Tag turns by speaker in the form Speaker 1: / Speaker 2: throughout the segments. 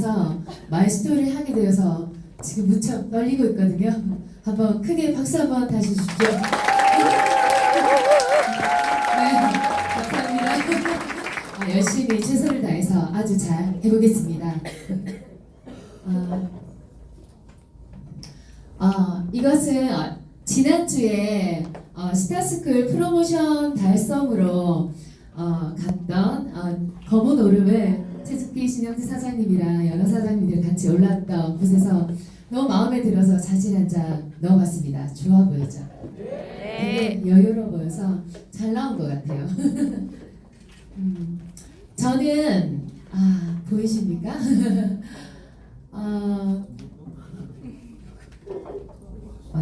Speaker 1: 앞에서 마이스토리를 하게 되어서 지금 무척 떨리고 있거든요. 한번 크게 박수 한번 다시 주십시오. 네, 감사합니다. 열심히 최선을 다해서 아주 잘 해보겠습니다. 이것은 지난주에 스타스쿨 프로모션 달성으로 갔던 검은 오름을 최숙기 신영지 사장님이랑 여러 사장님들 같이 올랐던 곳에서 너무 마음에 들어서 사진 한 장 넣어봤습니다. 좋아 보이죠? 되게 여유로워 보여서 잘 나온 것 같아요. 저는 보이십니까?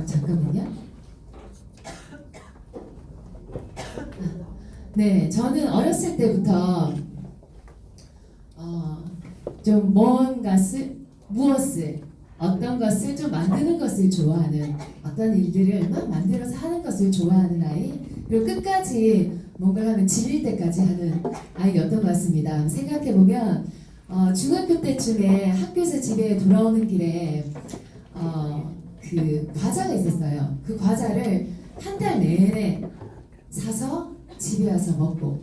Speaker 1: 잠깐만요. 네, 저는 어렸을 때부터 좀 무엇을 어떤 것을 좀 만드는 것을 좋아하는, 어떤 일들을 막 만들어서 하는 것을 좋아하는 아이, 그리고 끝까지 뭔가를 하면 질릴 때까지 하는 아이였던 것 같습니다. 생각해보면 중학교 때쯤에 학교에서 집에 돌아오는 길에 그 과자가 있었어요. 그 과자를 한 달 내내 사서 집에 와서 먹고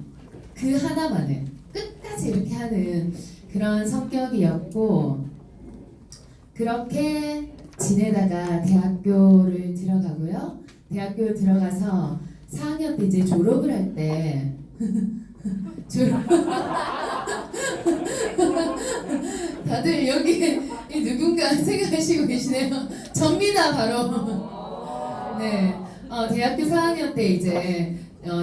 Speaker 1: 그 하나만을 끝까지 이렇게 하는 그런 성격이었고, 그렇게 지내다가 대학교를 들어가고요. 대학교를 들어가서 4학년 때 이제 졸업을 할 때 다들 여기 누군가 생각하시고 계시네요. 접니다 바로. 네, 대학교 4학년 때 이제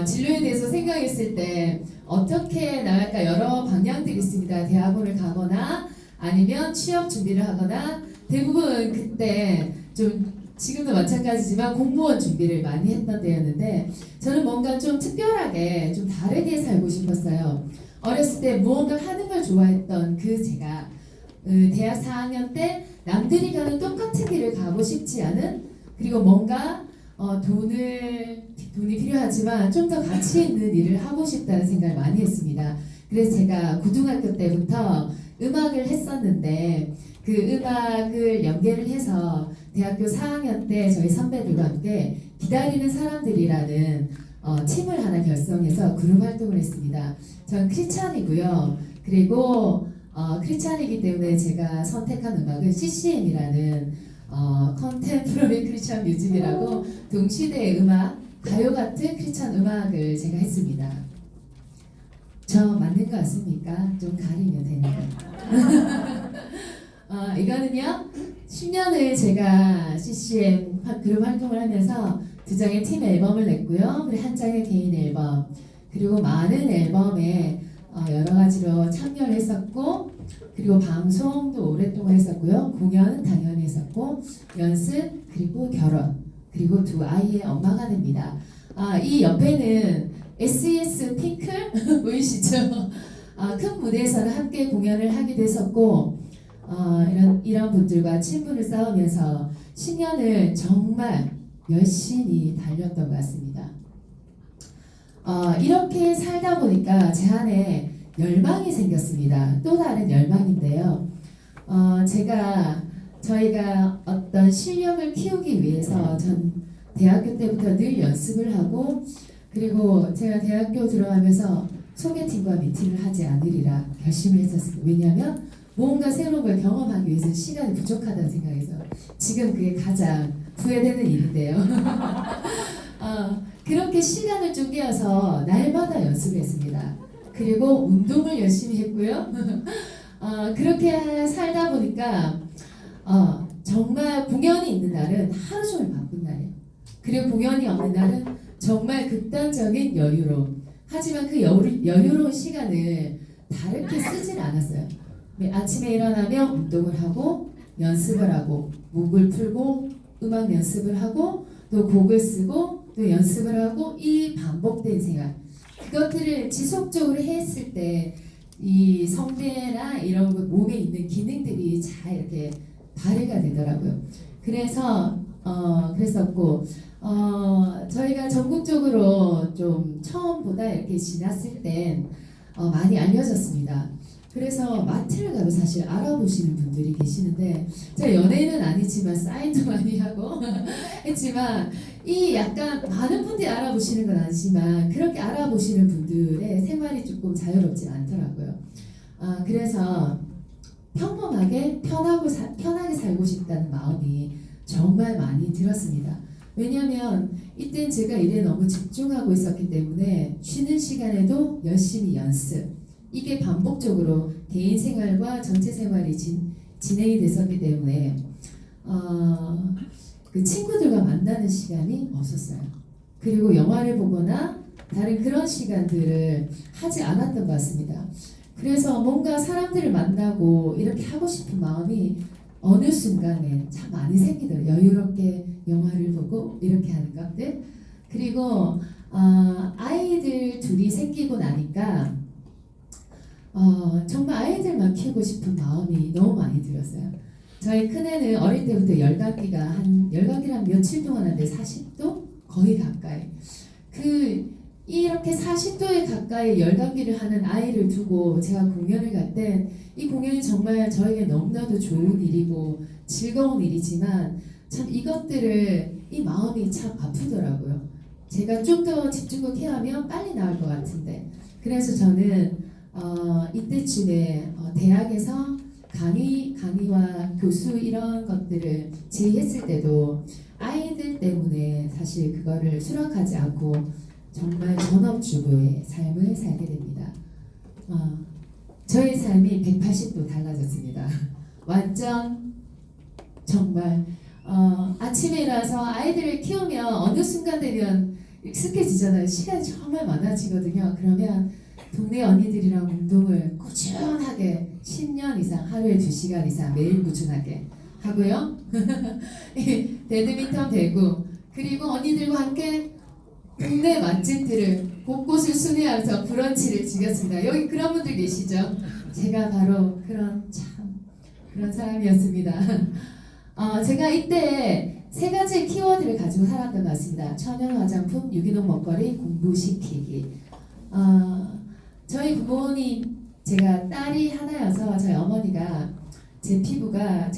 Speaker 1: 진로에 대해서 생각했을 때 어떻게 나갈까 여러 방향들이 있습니다. 대학원을 가거나 아니면 취업 준비를 하거나, 대부분 그때 좀 지금도 마찬가지지만 공무원 준비를 많이 했던 때였는데, 저는 뭔가 좀 특별하게 좀 다르게 살고 싶었어요. 어렸을 때 무언가 하는 걸 좋아했던 제가 대학 4학년 때 남들이 가는 똑같은 길을 가고 싶지 않은, 그리고 뭔가 돈이 필요하지만 좀 더 가치 있는 일을 하고 싶다는 생각을 많이 했습니다. 그래서 제가 고등학교 때부터 음악을 했었는데, 그 음악을 연계를 해서 대학교 4학년 때 저희 선배들과 함께 기다리는 사람들이라는 팀을 하나 결성해서 그룹 활동을 했습니다. 전 크리스찬이고요. 그리고 크리스찬이기 때문에 제가 선택한 음악은 CCM이라는 컨템포러리 크리스찬 뮤직이라고 동시대의 음악, 가요 같은 크리스찬 음악을 제가 했습니다. 저 맞는 거 같습니까? 좀 가리면 되는데. 이거는요, 10년을 제가 CCM 그룹 활동을 하면서 2장의 팀 앨범을 냈고요. 그리고 1장의 개인 앨범, 그리고 많은 앨범에 여러 가지로 참여를 했었고, 그리고 방송도 오랫동안 했었고요. 공연은 당연히 했었고, 연습, 그리고 결혼, 그리고 2 아이의 엄마가 됩니다. 이 옆에는 SES 핑클 보이시죠? 큰 무대에서는 함께 공연을 하기도 했었고, 이런 분들과 친분을 쌓으면서 10년을 정말 열심히 달렸던 것 같습니다. 이렇게 살다 보니까 제 안에 열망이 생겼습니다. 또 다른 열망인데요. 저희가 어떤 실력을 키우기 위해서 전 대학교 때부터 늘 연습을 하고, 그리고 제가 대학교 들어가면서 소개팅과 미팅을 하지 않으리라 결심을 했었습니다. 왜냐하면 뭔가 새로운 걸 경험하기 위해서 시간이 부족하다는 생각에서, 지금 그게 가장 후회되는 일인데요. 그렇게 시간을 쪼개어서 날마다 연습을 했습니다. 그리고 운동을 열심히 했고요. 그렇게 살다 보니까 정말 공연이 있는 날은 하루 종일 바쁜 날이에요. 그리고 공연이 없는 날은 정말 극단적인 여유로움. 하지만 그 여유로운 시간을 다르게 쓰진 않았어요. 아침에 일어나면 운동을 하고 연습을 하고 목을 풀고 음악 연습을 하고 또 곡을 쓰고 또 연습을 하고, 이 반복된 생활, 그것들을 지속적으로 했을 때 이 성대나 이런 것, 몸에 있는 기능들이 잘 이렇게 발휘가 되더라고요. 그래서 그랬었고, 저희가 전국적으로 좀 처음보다 이렇게 지났을 땐 많이 알려졌습니다. 그래서 마트를 가도 사실 알아보시는 분들이 계시는데 제가 연예인은 아니지만 사인도 많이 하고 했지만 이 약간 많은 분들이 알아보시는 건 아니지만 그렇게 알아보시는 분들의 생활이 조금 자유롭지 않더라고요. 그래서 평범하게 편하게 살고 싶다는 마음이 정말 많이 들었습니다. 왜냐하면 이때 제가 일에 너무 집중하고 있었기 때문에 쉬는 시간에도 열심히 연습, 이게 반복적으로 개인 생활과 전체 생활이 진행이 됐었기 때문에 그 친구들과 만나는 시간이 없었어요. 그리고 영화를 보거나 다른 그런 시간들을 하지 않았던 것 같습니다. 그래서 뭔가 사람들을 만나고 이렇게 하고 싶은 마음이 어느 순간에 참 많이 생기더라고요. 여유롭게 영화를 보고 이렇게 하는 것들. 그리고 아이들 둘이 생기고 나니까 정말 아이들만 키우고 싶은 마음이 너무 많이 들었어요. 저희 큰애는 어릴 때부터 열감기란 며칠 동안 하는데 40도 거의 가까이. 이렇게 40도에 가까이 열감기를 하는 아이를 두고 제가 공연을 갈 때 이 공연이 정말 저에게 너무나도 좋은 일이고 즐거운 일이지만 참 이것들을 이 마음이 참 아프더라고요. 제가 좀 더 집중력 해야하면 빨리 나을 것 같은데 그래서 저는 이때쯤에 대학에서 강의와 교수 이런 것들을 지휘했을 때도 아이들 때문에 사실 그거를 수락하지 않고 정말 전업주부의 삶을 살게 됩니다. 저의 삶이 180도 달라졌습니다. 완전 정말 아침에 일어나서 아이들을 키우면 어느 순간 되면 익숙해지잖아요. 시간이 정말 많아지거든요. 그러면 동네 언니들이랑 운동을 꾸준하게 10년 이상 하루에 2시간 이상 매일 꾸준하게 하고요. 배드민턴 배구 그리고 언니들과 함께 동네 맛집들을 곳곳을 순회하면서 브런치를 즐겼습니다. 여기 그런 분들 계시죠? 제가 바로 그런 사람이었습니다. 제가 이때 3가지 키워드를 가지고 살았던 것 같습니다. 천연 화장품, 유기농 먹거리, 공부시키기. 저희 부모님, 제가 딸이 하나여서 저희 어머니가 제 피부가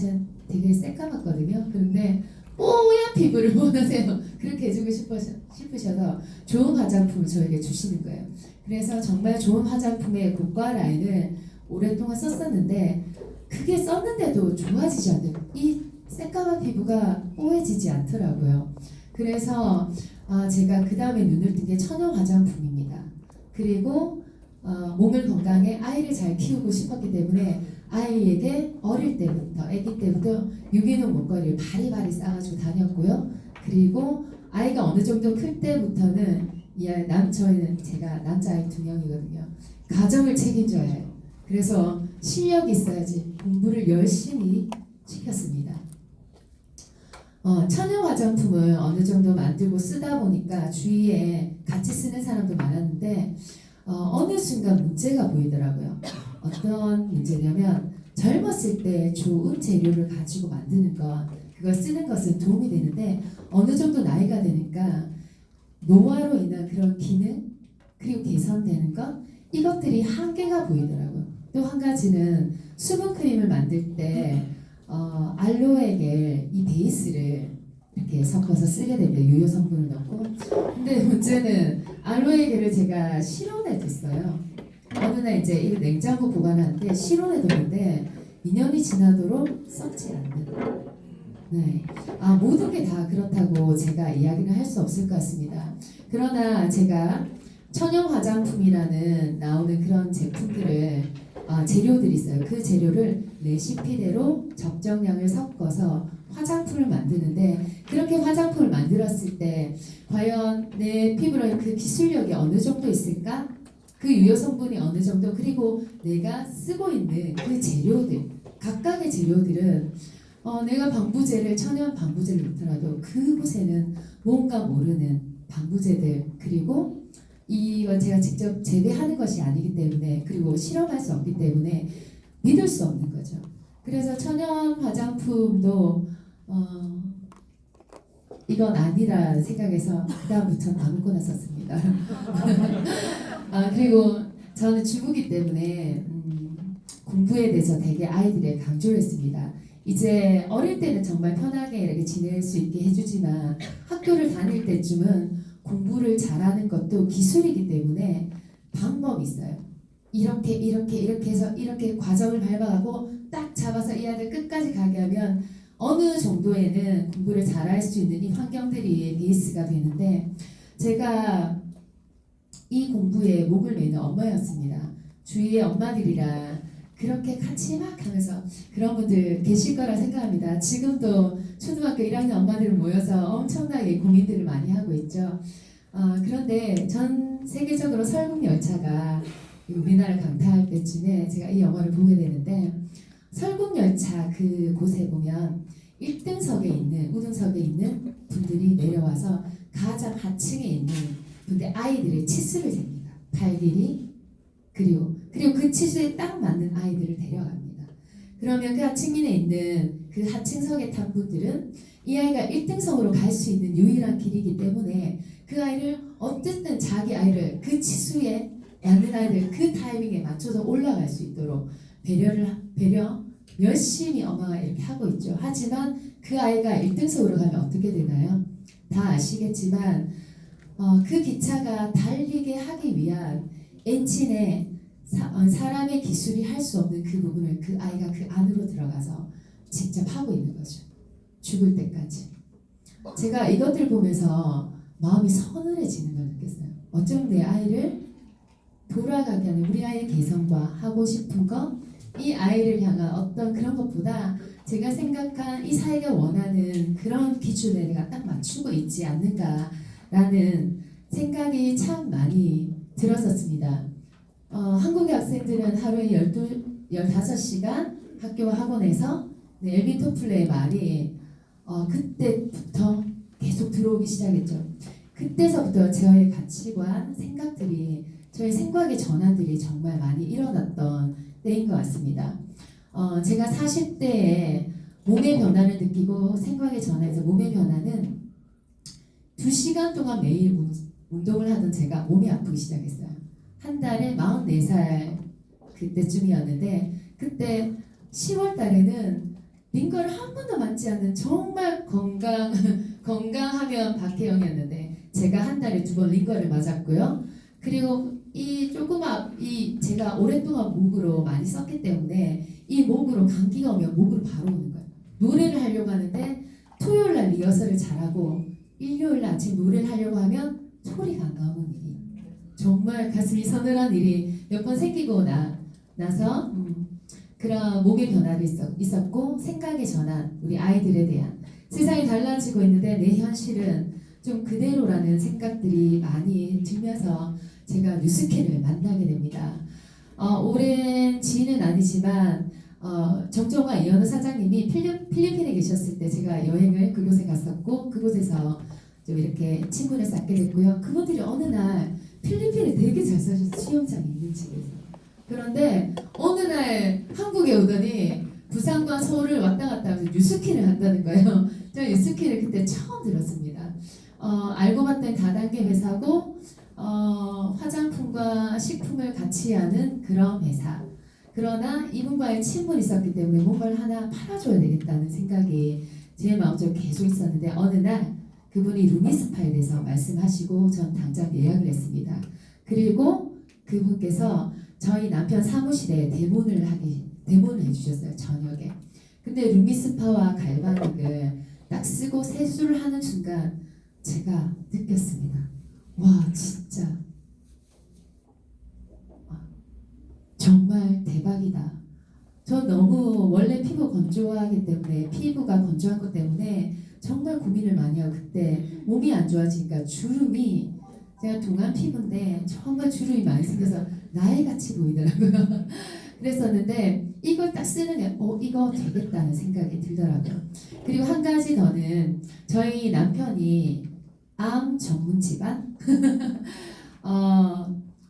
Speaker 1: 되게 새까맣거든요. 그런데 뽀얀 피부를 원하세요. 그렇게 해주고 싶으셔서 좋은 화장품을 저에게 주시는 거예요. 그래서 정말 좋은 화장품의 고가 라인을 오랫동안 썼었는데 그게 썼는데도 좋아지지 않아요. 이 새까만 피부가 뽀해지지 않더라고요. 그래서 제가 그 다음에 눈을 뜬 게 천연 화장품입니다. 그리고 몸을 건강해 아이를 잘 키우고 싶었기 때문에 아이에게 어릴 때부터 아기 때부터 유기농 목걸이를 바리바리 싸가지고 다녔고요. 그리고 아이가 어느 정도 클 때부터는 저희는 제가 남자아이 2명이거든요. 가정을 책임져야 해요. 그래서 실력이 있어야지 공부를 열심히 시켰습니다. 천연 화장품을 어느 정도 만들고 쓰다 보니까 주위에 같이 쓰는 사람도 많았는데 어느 순간 문제가 보이더라고요. 어떤 문제냐면 젊었을 때 좋은 재료를 가지고 만드는 것, 그걸 쓰는 것은 도움이 되는데 어느 정도 나이가 되니까 노화로 인한 그런 기능 그리고 개선되는 것 이것들이 한계가 보이더라고요. 또 한 가지는 수분 크림을 만들 때 알로에겔 이 베이스를 이렇게 섞어서 쓰게 됩니다. 유효 성분을 넣고. 근데 문제는 알로에겔을 제가 실온에 뒀어요. 어느 날 이제 이 냉장고 보관하는데 실온에 뒀는데 2년이 지나도록 썩지 않는. 네. 모든 게 다 그렇다고 제가 이야기는 할 수 없을 것 같습니다. 그러나 제가 천연 화장품이라는 나오는 그런 제품들을 재료들이 있어요. 그 재료를 레시피대로 적정량을 섞어서 화장품을 만드는데 그렇게 화장품을 만들었을 때 과연 내 피부에 그 기술력이 어느 정도 있을까? 그 유효 성분이 어느 정도 그리고 내가 쓰고 있는 그 재료들 각각의 재료들은 내가 방부제를 천연 방부제를 넣더라도 그곳에는 뭔가 모르는 방부제들 그리고 이건 제가 직접 재배하는 것이 아니기 때문에 그리고 실험할 수 없기 때문에 믿을 수 없는 거죠. 그래서 천연 화장품도 이건 아니라 생각해서 그다음부터는 아무거나 썼습니다. 그리고 저는 주부기 때문에 공부에 대해서 되게 아이들에 강조를 했습니다. 이제 어릴 때는 정말 편하게 이렇게 지낼 수 있게 해주지만 학교를 다닐 때쯤은 공부를 잘하는 것도 기술이기 때문에 방법이 있어요. 이렇게 해서 이렇게 과정을 밟아가고 딱 잡아서 이 아이들 끝까지 가게 하면 어느 정도에는 공부를 잘할 수 있는 이 환경들이 베이스가 되는데, 제가 이 공부에 목을 매는 엄마였습니다. 주위의 엄마들이랑 그렇게 같이 막 하면서 그런 분들 계실 거라 생각합니다. 지금도 초등학교 1학년 엄마들 모여서 엄청나게 고민들을 많이 하고 있죠. 그런데 전 세계적으로 설국열차가 우리나라를 강타할 때쯤에 제가 이 영화를 보게 되는데, 설국열차 그곳에 보면 1등석에 있는 우등석에 있는 분들이 내려와서 가장 하층에 있는 분들 아이들의 치수를 잽니다. 발 길이 그리고 그 치수에 딱 맞는 아이들을 데려갑니다. 그러면 그 하층민에 있는 그 하층석에 탄 분들은 이 아이가 1등석으로 갈 수 있는 유일한 길이기 때문에 그 아이를 어쨌든 자기 아이를 그 치수에 맞는 아이들 그 타이밍에 맞춰서 올라갈 수 있도록 배려 열심히 엄마가 이렇게 하고 있죠. 하지만 그 아이가 1등석으로 가면 어떻게 되나요? 다 아시겠지만 그 기차가 달리게 하기 위한 엔진에 사람의 기술이 할 수 없는 그 부분을 그 아이가 그 안으로 들어가서 직접 하고 있는 거죠. 죽을 때까지. 제가 이것들 보면서 마음이 서늘해지는 걸 느꼈어요. 어쩌면 내 아이를 돌아가게 하는 우리 아이의 개성과 하고 싶은 것, 이 아이를 향한 어떤 그런 것보다 제가 생각한 이 사회가 원하는 그런 기준에 내가 딱 맞추고 있지 않는가라는 생각이 참 많이 들었었습니다. 한국의 학생들은 하루에 15시간 학교와 학원에서 엘빈 토플러의 말이 그때부터 계속 들어오기 시작했죠. 그때서부터 저의 가치관, 생각들이, 저의 생각의 전환들이 정말 많이 일어났던 때인 것 같습니다. 제가 40대에 몸의 변화를 느끼고 생각의 전환에서 몸의 변화는 2시간 동안 매일 운동을 하던 제가 몸이 아프기 시작했어요. 한 달에 44살 그때쯤이었는데, 그때 10월 달에는 링거를 한 번도 맞지 않는 정말 건강하면 박혜영이었는데 제가 한 달에 2번 링거를 맞았고요. 그리고 제가 오랫동안 목으로 많이 썼기 때문에 이 목으로 감기가 오면 목으로 바로 오는 거예요. 노래를 하려고 하는데 토요일 날 리허설을 잘하고 일요일 날 아침 노래를 하려고 하면 소리가 안 나오는 일이, 정말 가슴이 서늘한 일이 몇 번 생기고 나서 그런 몸의 변화도 있었고, 생각의 전환, 우리 아이들에 대한 세상이 달라지고 있는데 내 현실은 좀 그대로라는 생각들이 많이 들면서 제가 뉴스캐를 만나게 됩니다. 오랜 지인은 아니지만 정정화 이현우 사장님이 필리핀에 계셨을 때 제가 여행을 그곳에 갔었고, 그곳에서 좀 이렇게 친분을 쌓게 됐고요. 그분들이 어느 날 필리핀에 되게 잘 사셔서 수영장이 있는 집에서, 그런데 어느 날 한국에 오더니 부산과 서울을 왔다 갔다 하면서 뉴스키를 한다는 거예요. 제가 뉴스키를 그때 처음 들었습니다. 알고 봤더니 다단계 회사고 화장품과 식품을 같이 하는 그런 회사. 그러나 이분과의 친분이 있었기 때문에 뭔가를 하나 팔아줘야 되겠다는 생각이 제 마음속에 계속 있었는데, 어느 날 그분이 루미스파에 대해서 말씀하시고 전 당장 예약을 했습니다. 그리고 그분께서 저희 남편 사무실에 대문을 해주셨어요, 저녁에. 근데 루미스파와 갈바닉을 딱 쓰고 세수를 하는 순간 제가 느꼈습니다. 와, 진짜 정말 대박이다. 저 너무 원래 피부 건조하기 때문에, 피부가 건조한 것 때문에 정말 고민을 많이 하고, 그때 몸이 안 좋아지니까 주름이, 제가 동안 피부인데 정말 주름이 많이 생겨서 나이같이 보이더라고요. 그랬었는데 이걸 딱 쓰는 게 이거 되겠다는 생각이 들더라고요. 그리고 한 가지 더는 저희 남편이 암 전문 집안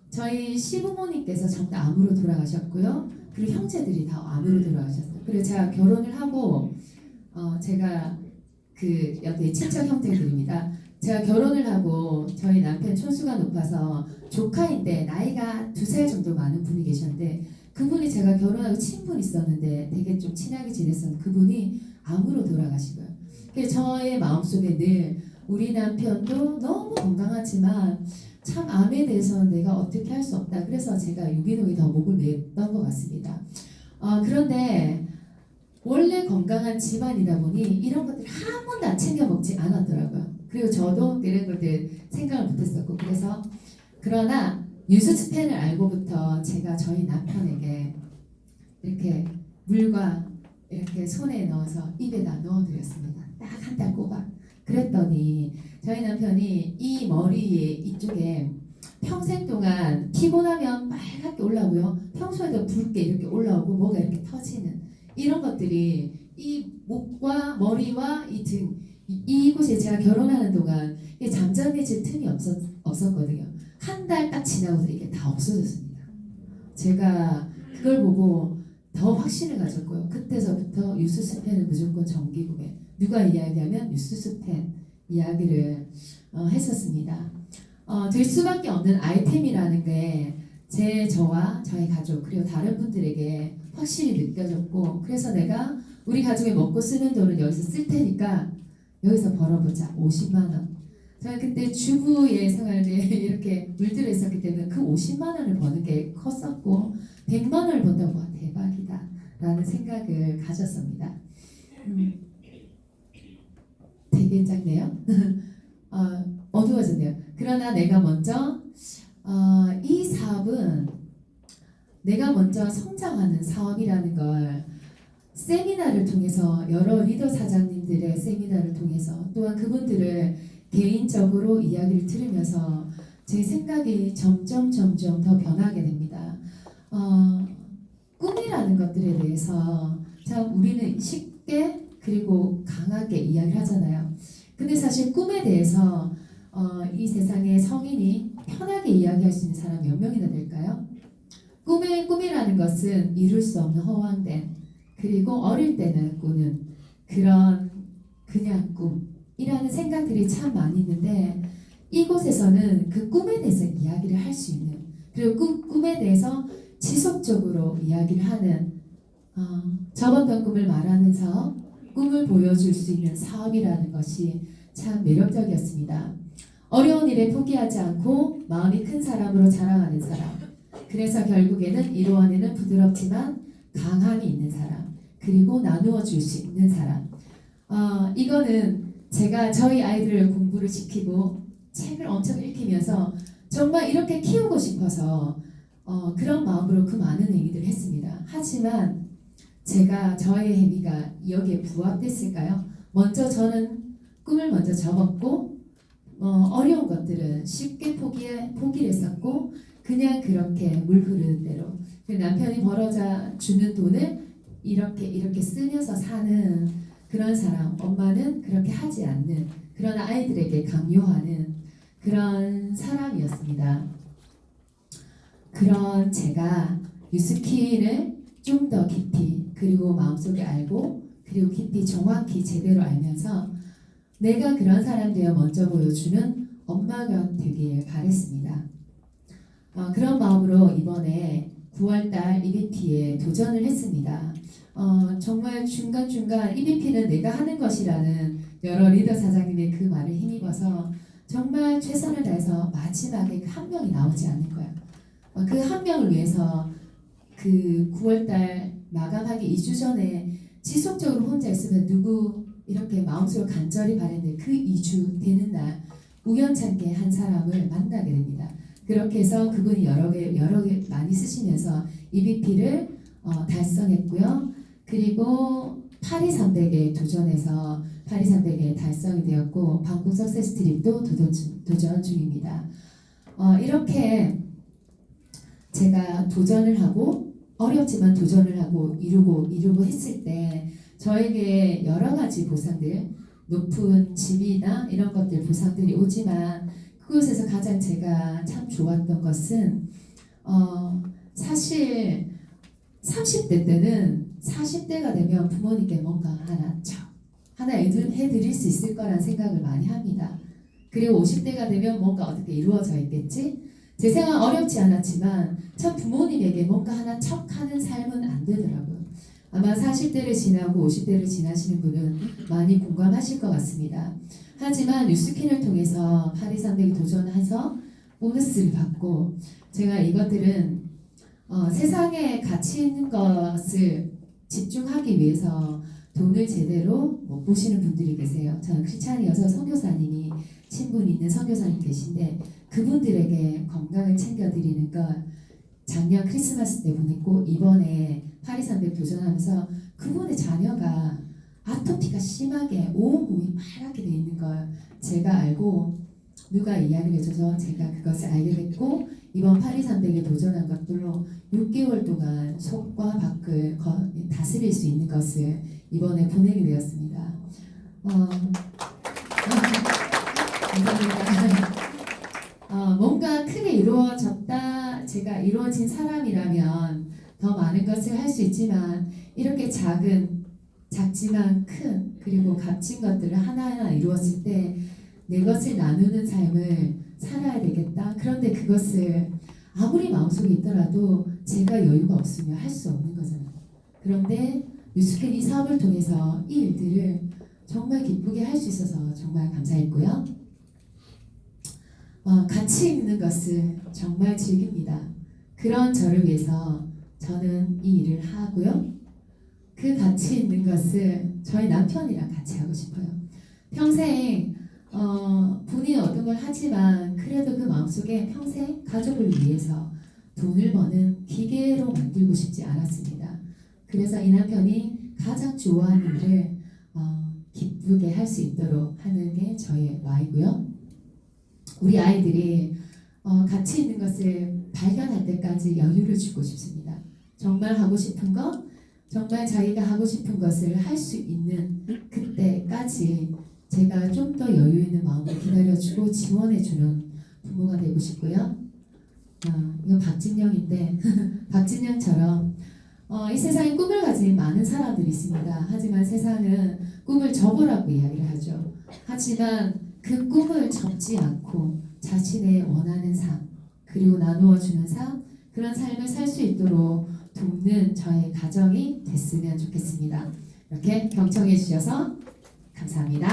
Speaker 1: 저희 시부모님께서 전부 다 암으로 돌아가셨고요. 그리고 형제들이 다 암으로 돌아가셨어요. 그리고 제가 결혼을 하고 제가 여기 친척 형제들입니다. 제가 결혼을 하고 저희 남편 촌수가 높아서 조카인데 나이가 2살 정도 많은 분이 계셨는데 그분이 제가 결혼하고 친분이 있었는데 되게 좀 친하게 지냈었는데 그분이 암으로 돌아가신 거예요. 그래서 저의 마음속에 늘 우리 남편도 너무 건강하지만 참 암에 대해서는 내가 어떻게 할 수 없다. 그래서 제가 유기농에 더 목을 맸던 것 같습니다. 그런데 원래 건강한 집안이다 보니 이런 것들 한 번도 안 챙겨 먹지 않았더라고요. 그리고 저도 이런 것들 생각을 못했었고 그래서 그러나 유스스펜을 알고부터 제가 저희 남편에게 이렇게 물과 이렇게 손에 넣어서 입에다 넣어드렸습니다. 딱 한 달 꼬박. 그랬더니 저희 남편이 이 머리에 이쪽에 평생 동안 피곤하면 빨갛게 올라오고요. 평소에도 붉게 이렇게 올라오고 뭐가 이렇게 터지는 이런 것들이 이 목과 머리와 이 등 이곳에 제가 결혼하는 동안 잠잠해질 틈이 없었거든요. 한 달 딱 지나고서 이게 다 없어졌습니다. 제가 그걸 보고 더 확신을 가졌고요. 그때서부터 유스스펜은 무조건 정기 구매. 누가 이야기하면 유스스펜 이야기를 했었습니다. 될 수밖에 없는 아이템이라는 게 저와 저희 가족 그리고 다른 분들에게 확실히 느껴졌고 그래서 내가 우리 가족이 먹고 쓰는 돈은 여기서 쓸 테니까 여기서 벌어보자 50만 원. 저는 그때 주부의 생활에 이렇게 물들어 있었기 때문에 그 50만 원을 버는 게 컸었고 100만 원을 번다고 와 대박이다 라는 생각을 가졌습니다. 되게 작네요. 어두워졌네요. 그러나 내가 먼저 이 사업은 내가 먼저 성장하는 사업이라는 걸 세미나를 통해서 여러 리더 사장님들의 세미나를 통해서 또한 그분들을 개인적으로 이야기를 들으면서 제 생각이 점점 더 변하게 됩니다. 꿈이라는 것들에 대해서 참 우리는 쉽게 그리고 강하게 이야기를 하잖아요. 근데 사실 꿈에 대해서 이 세상에 성인이 편하게 이야기할 수 있는 사람 몇 명이나 될까요? 꿈이라는 것은 이룰 수 없는 허황된 그리고 어릴 때는 꾸는 그런 그냥 꿈이라는 생각들이 참 많이 있는데 이곳에서는 그 꿈에 대해서 이야기를 할 수 있는 그리고 꿈에 대해서 지속적으로 이야기를 하는 접었던 꿈을 말하는 사업, 꿈을 보여줄 수 있는 사업이라는 것이 참 매력적이었습니다. 어려운 일에 포기하지 않고 마음이 큰 사람으로 자라가는 사람. 그래서 결국에는 이루어내는 부드럽지만 강함이 있는 사람. 그리고 나누어 줄 수 있는 사람. 이거는 제가 저희 아이들을 공부를 시키고 책을 엄청 읽히면서 정말 이렇게 키우고 싶어서 그런 마음으로 그 많은 얘기들을 했습니다. 하지만 제가 저의 행위가 여기에 부합됐을까요? 먼저 저는 꿈을 먼저 접었고 어려운 것들은 쉽게 포기를 했었고 그냥 그렇게 물 흐르는 대로 남편이 벌어다 주는 돈을 이렇게 쓰면서 사는 그런 사람 엄마는 그렇게 하지 않는 그런 아이들에게 강요하는 그런 사람이었습니다. 그런 제가 유스킨을 좀 더 깊이 그리고 마음속에 알고 그리고 깊이 정확히 제대로 알면서 내가 그런 사람 되어 먼저 보여주는 엄마가 되길 바랬습니다. 그런 마음으로 이번에 9월달 EBP에 도전을 했습니다. 정말 중간중간 EBP는 내가 하는 것이라는 여러 리더 사장님의 그 말을 힘입어서 정말 최선을 다해서 마지막에 한 명이 나오지 않는 거야. 그 한 명을 위해서 그 9월달 마감하기 2주 전에 지속적으로 혼자 있으면 누구 이렇게 마음속으로 간절히 바랬는데 그 2주 되는 날 우연찮게 한 사람을 만나게 됩니다. 그렇게 해서 그분이 여러 개 많이 쓰시면서 EBP를 달성했고요. 그리고 파리 300에 도전해서 파리 300에 달성이 되었고 방콕 석세스 트립도 도전 중입니다. 이렇게 제가 도전을 하고 어렵지만 도전을 하고 이루고 했을 때 저에게 여러 가지 보상들 높은 집이나 이런 것들 보상들이 오지만 그곳에서 가장 제가 참 좋았던 것은 사실 30대 때는 40대가 되면 부모님께 뭔가 하나 해드릴 수 있을 거란 생각을 많이 합니다. 그리고 50대가 되면 뭔가 어떻게 이루어져 있겠지? 제 생활 어렵지 않았지만 참 부모님에게 뭔가 하나 척하는 삶은 안 되더라고요. 아마 40대를 지나고 50대를 지나시는 분은 많이 공감하실 것 같습니다. 하지만 뉴스킨을 통해서 파리300이 도전해서 보너스를 받고 제가 이것들은 세상에 가치 있는 것을 집중하기 위해서 돈을 제대로 못 보시는 분들이 계세요. 저는 크리스찬이어서 선교사님이 친분 있는 선교사님 계신데 그분들에게 건강을 챙겨드리는 것 작년 크리스마스 때 보냈고 이번에 파리300 도전하면서 그분의 자녀가 아토피가 심하게 온몸이 파랗게 돼 있는 걸 제가 알고 누가 이야기를 해줘서 제가 그것을 알게 됐고 이번 파리300에 도전한 것들로 6개월 동안 속과 밖을 다스릴 수 있는 것을 이번에 보내게 되었습니다. 감사합니다. 뭔가 크게 이루어졌다, 제가 이루어진 사람이라면 더 많은 것을 할 수 있지만 이렇게 작지만 큰 그리고 값진 것들을 하나하나 이루었을 때 내 것을 나누는 삶을 살아야 되겠다. 그런데 그것을 아무리 마음속에 있더라도 제가 여유가 없으면 할 수 없는 거잖아요. 그런데 뉴스캔 이 사업을 통해서 이 일들을 정말 기쁘게 할 수 있어서 정말 감사했고요. 가치 있는 것을 정말 즐깁니다. 그런 저를 위해서 저는 이 일을 하고요. 그 가치 있는 것을 저희 남편이랑 같이 하고 싶어요. 평생 본인은 어떤 걸 하지만 그래도 그 마음속에 평생 가족을 위해서 돈을 버는 기계로 만들고 싶지 않았습니다. 그래서 이 남편이 가장 좋아하는 일을 기쁘게 할 수 있도록 하는 게 저의 마이고요. 우리 아이들이 가치 있는 것을 발견할 때까지 여유를 주고 싶습니다. 정말 하고 싶은 것, 정말 자기가 하고 싶은 것을 할 수 있는 그때까지 제가 좀 더 여유 있는 마음을 기다려주고 지원해주는 부모가 되고 싶고요. 이건 박진영인데 박진영처럼 이 세상에 꿈을 가진 많은 사람들이 있습니다. 하지만 세상은 꿈을 접으라고 이야기를 하죠. 하지만 그 꿈을 접지 않고 자신의 원하는 삶 그리고 나누어 주는 삶 그런 삶을 살 수 있도록 돕는 저의 가정이 됐으면 좋겠습니다. 이렇게 경청해 주셔서 감사합니다.